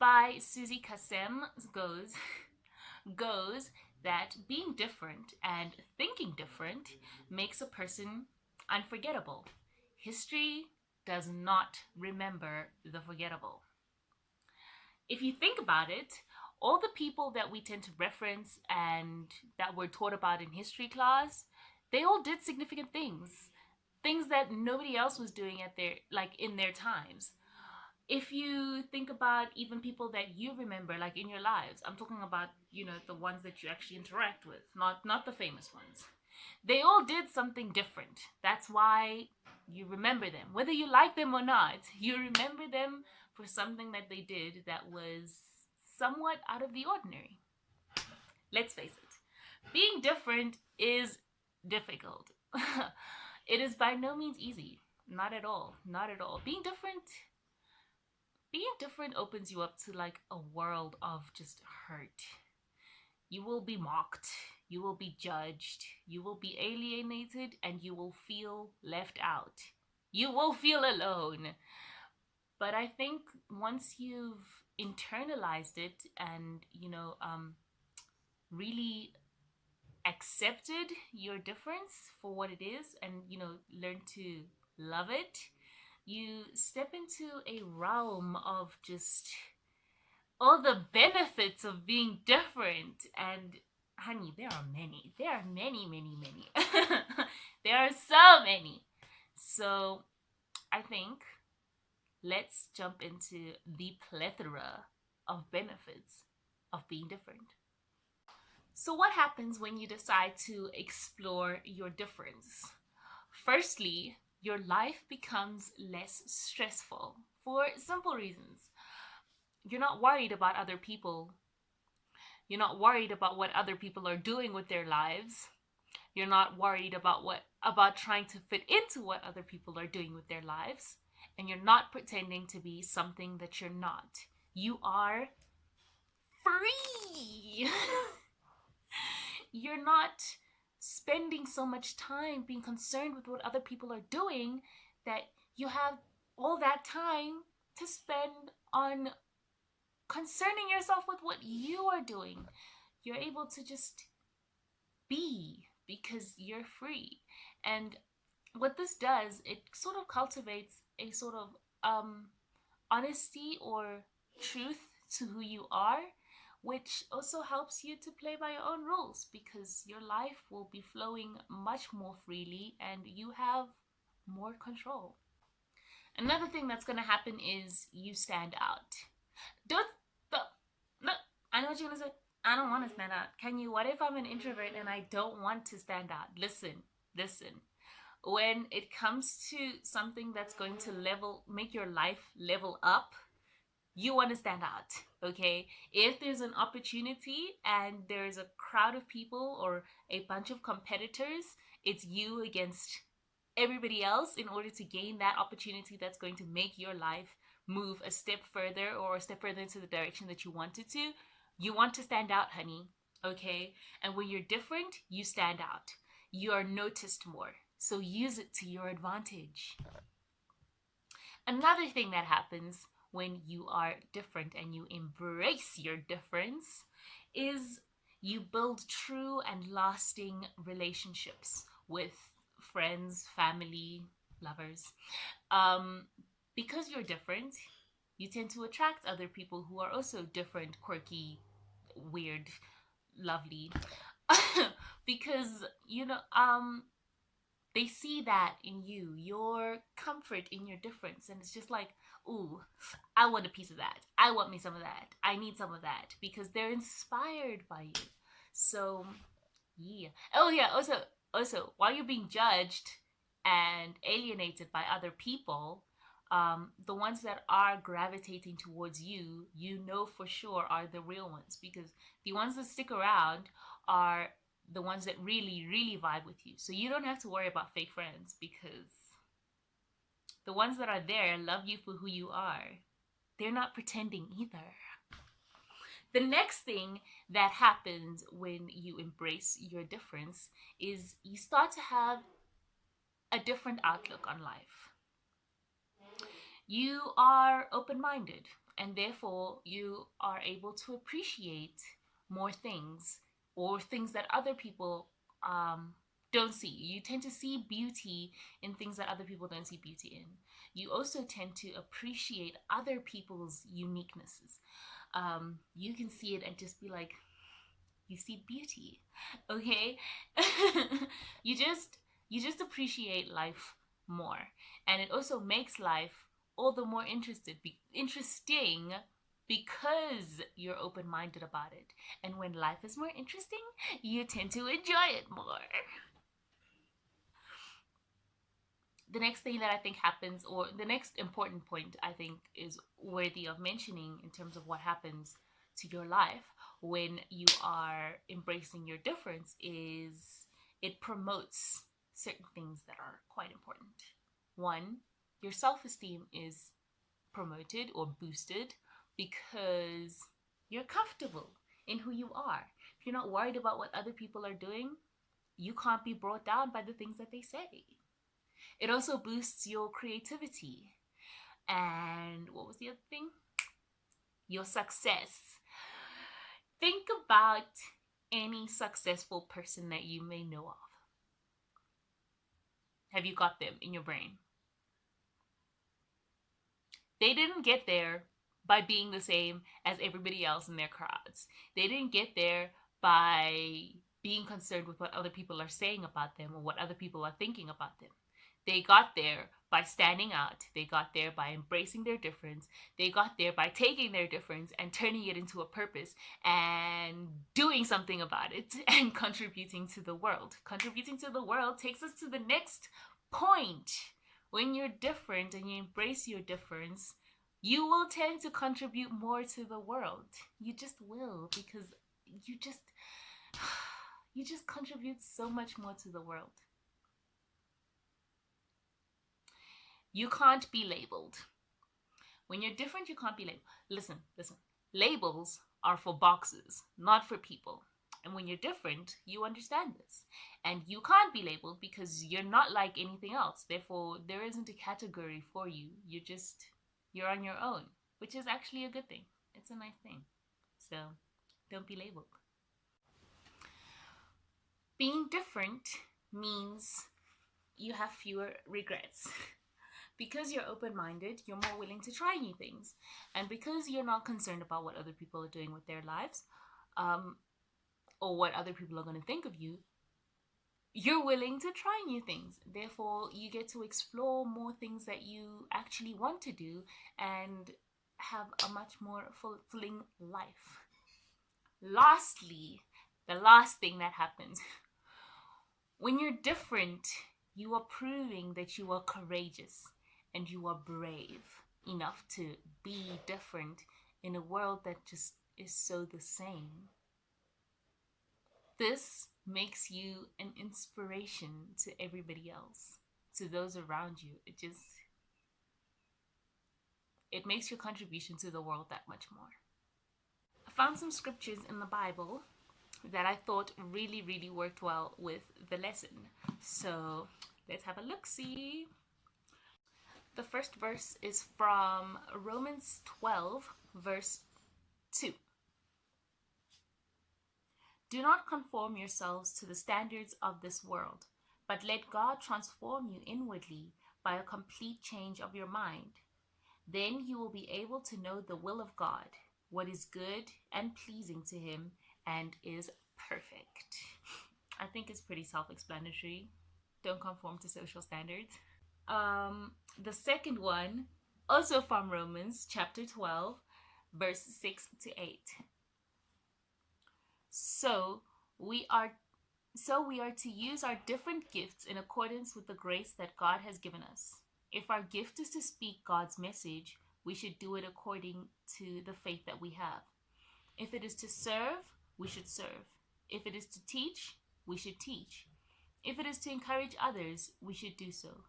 by Susie Kassem goes that being different and thinking different makes a person unforgettable. History does not remember the forgettable. If you think about it, all the people that we tend to reference and that were taught about in history class, they all did significant things. Things that nobody else was doing at their in their times. If you think about even people that you remember like in your lives, I'm talking about, the ones that you actually interact with, not the famous ones. They all did something different. That's why you remember them. Whether you like them or not, you remember them for something that they did that was somewhat out of the ordinary. Let's face it, being different is difficult. It is by no means easy. Not at all. Not at all. Being different opens you up to like a world of just hurt. You will be mocked, you will be judged, you will be alienated, and you will feel left out. You will feel alone. But I think once you've internalized it and, really accepted your difference for what it is and, learn to love it, you step into a realm of just all the benefits of being different. And honey, there are many. There are many, many, many. There are so many. So I think let's jump into the plethora of benefits of being different. So, what happens when you decide to explore your difference? Firstly, your life becomes less stressful for simple reasons. You're not worried about other people. You're not worried about what other people are doing with their lives. You're not worried about trying to fit into what other people are doing with their lives. And you're not pretending to be something that you're not. You are free. You're not spending so much time being concerned with what other people are doing that you have all that time to spend on concerning yourself with what you are doing. You're able to just be because you're free. And what this does, it sort of cultivates a sort of honesty or truth to who you are, which also helps you to play by your own rules because your life will be flowing much more freely and you have more control. Another thing that's going to happen is you stand out. Don't, no, I know what you're going to say. I don't want to stand out. Can you? What if I'm an introvert and I don't want to stand out? Listen. When it comes to something that's going to make your life level up, you want to stand out, okay? If there's an opportunity and there's a crowd of people or a bunch of competitors, it's you against everybody else in order to gain that opportunity that's going to make your life move a step further or a step further into the direction that you want it to. You want to stand out, honey, okay? And when you're different, you stand out. You are noticed more. So use it to your advantage. Another thing that happens when you are different and you embrace your difference is you build true and lasting relationships with friends, family, lovers. Because you're different, you tend to attract other people who are also different, quirky, weird, lovely. Because, they see that in you, your comfort in your difference, and it's just like, ooh, I want a piece of that. I want me some of that. I need some of that because they're inspired by you. So, yeah. Oh, yeah. Also, while you're being judged and alienated by other people, the ones that are gravitating towards you, you know for sure are the real ones because the ones that stick around are the ones that really, really vibe with you. So you don't have to worry about fake friends because the ones that are there love you for who you are. They're not pretending either. The next thing that happens when you embrace your difference is you start to have a different outlook on life. You are open minded. And therefore, you are able to appreciate more things, or things that other people don't see. You tend to see beauty in things that other people don't see beauty in. You also tend to appreciate other people's uniquenesses. You can see it and just be like, you see beauty, okay? you just you just appreciate life more, and it also makes life all the more interesting because you're open-minded about it. And when life is more interesting, you tend to enjoy it more. The next thing that I think happens, or the next important point I think is worthy of mentioning in terms of what happens to your life when you are embracing your difference, is it promotes certain things that are quite important. One, your self esteem is promoted or boosted because you're comfortable in who you are. If you're not worried about what other people are doing, you can't be brought down by the things that they say. It also boosts your creativity. And what was the other thing? Your success. Think about any successful person that you may know of. Have you got them in your brain? They didn't get there by being the same as everybody else in their crowds. They didn't get there by being concerned with what other people are saying about them or what other people are thinking about them. They got there by standing out. They got there by embracing their difference. They got there by taking their difference and turning it into a purpose and doing something about it and contributing to the world. Contributing to the world takes us to the next point. When you're different and you embrace your difference, you will tend to contribute more to the world. You just will, because you just contribute so much more to the world. You can't be labeled. When you're different, you can't be labeled. Listen. Labels are for boxes, not for people. And when you're different, you understand this. And you can't be labeled because you're not like anything else. Therefore, there isn't a category for you. You're on your own, which is actually a good thing. It's a nice thing. So, don't be labeled. Being different means you have fewer regrets. Because you're open-minded, you're more willing to try new things. And because you're not concerned about what other people are doing with their lives, or what other people are going to think of you, you're willing to try new things. Therefore, you get to explore more things that you actually want to do and have a much more fulfilling life. Lastly, the last thing that happens, when you're different, you are proving that you are courageous and you are brave enough to be different in a world that just is so the same. This makes you an inspiration to everybody else, to those around you. It makes your contribution to the world that much more. I found some scriptures in the Bible that I thought really, really worked well with the lesson. So let's have a look-see. The first verse is from Romans 12, verse 2. Do not conform yourselves to the standards of this world, but let God transform you inwardly by a complete change of your mind. Then you will be able to know the will of God, what is good and pleasing to Him, and is perfect. I think it's pretty self-explanatory. Don't conform to social standards. The second one, also from Romans chapter 12, verse 6 to 8. So we are to use our different gifts in accordance with the grace that God has given us. If our gift is to speak God's message, we should do it according to the faith that we have. If it is to serve, we should serve. If it is to teach, we should teach. If it is to encourage others, we should do so.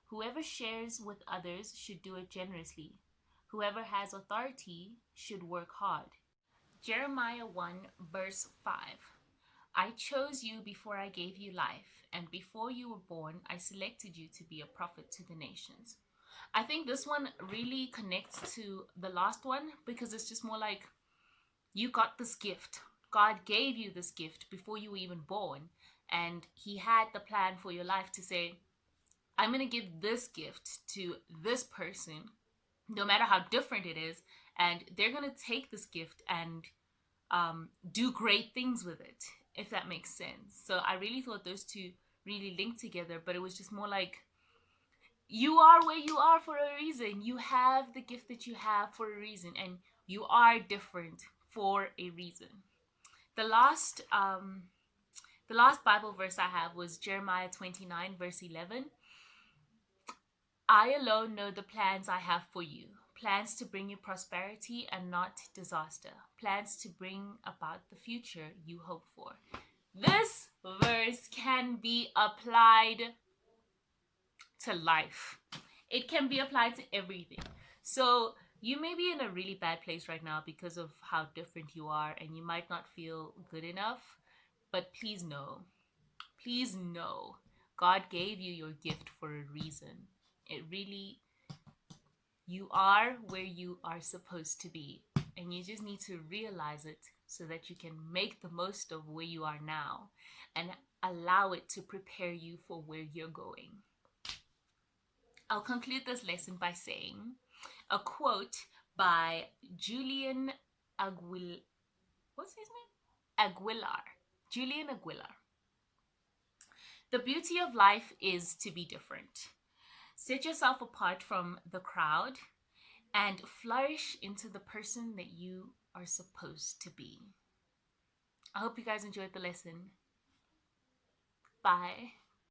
Whoever shares with others should do it generously. Whoever has authority should work hard. Jeremiah 1, verse 5. I chose you before I gave you life, and before you were born, I selected you to be a prophet to the nations. I think this one really connects to the last one because it's just more like you got this gift. God gave you this gift before you were even born. And He had the plan for your life to say, I'm going to give this gift to this person, no matter how different it is. And they're going to take this gift and do great things with it, if that makes sense. So I really thought those two really linked together, but it was just more like you are where you are for a reason. You have the gift that you have for a reason, and you are different for a reason. The last the last Bible verse I have was Jeremiah 29 verse 11. I alone know the plans I have for you. Plans to bring you prosperity and not disaster. Plans to bring about the future you hope for. This verse can be applied to life. It can be applied to everything. So you may be in a really bad place right now because of how different you are, and you might not feel good enough. But please know, God gave you your gift for a reason. It really, you are where you are supposed to be. And you just need to realize it so that you can make the most of where you are now and allow it to prepare you for where you're going. I'll conclude this lesson by saying a quote by Julian what's his name? Aguilar. Julian Aguilar. The beauty of life is to be different. Set yourself apart from the crowd and flourish into the person that you are supposed to be. I hope you guys enjoyed the lesson. Bye.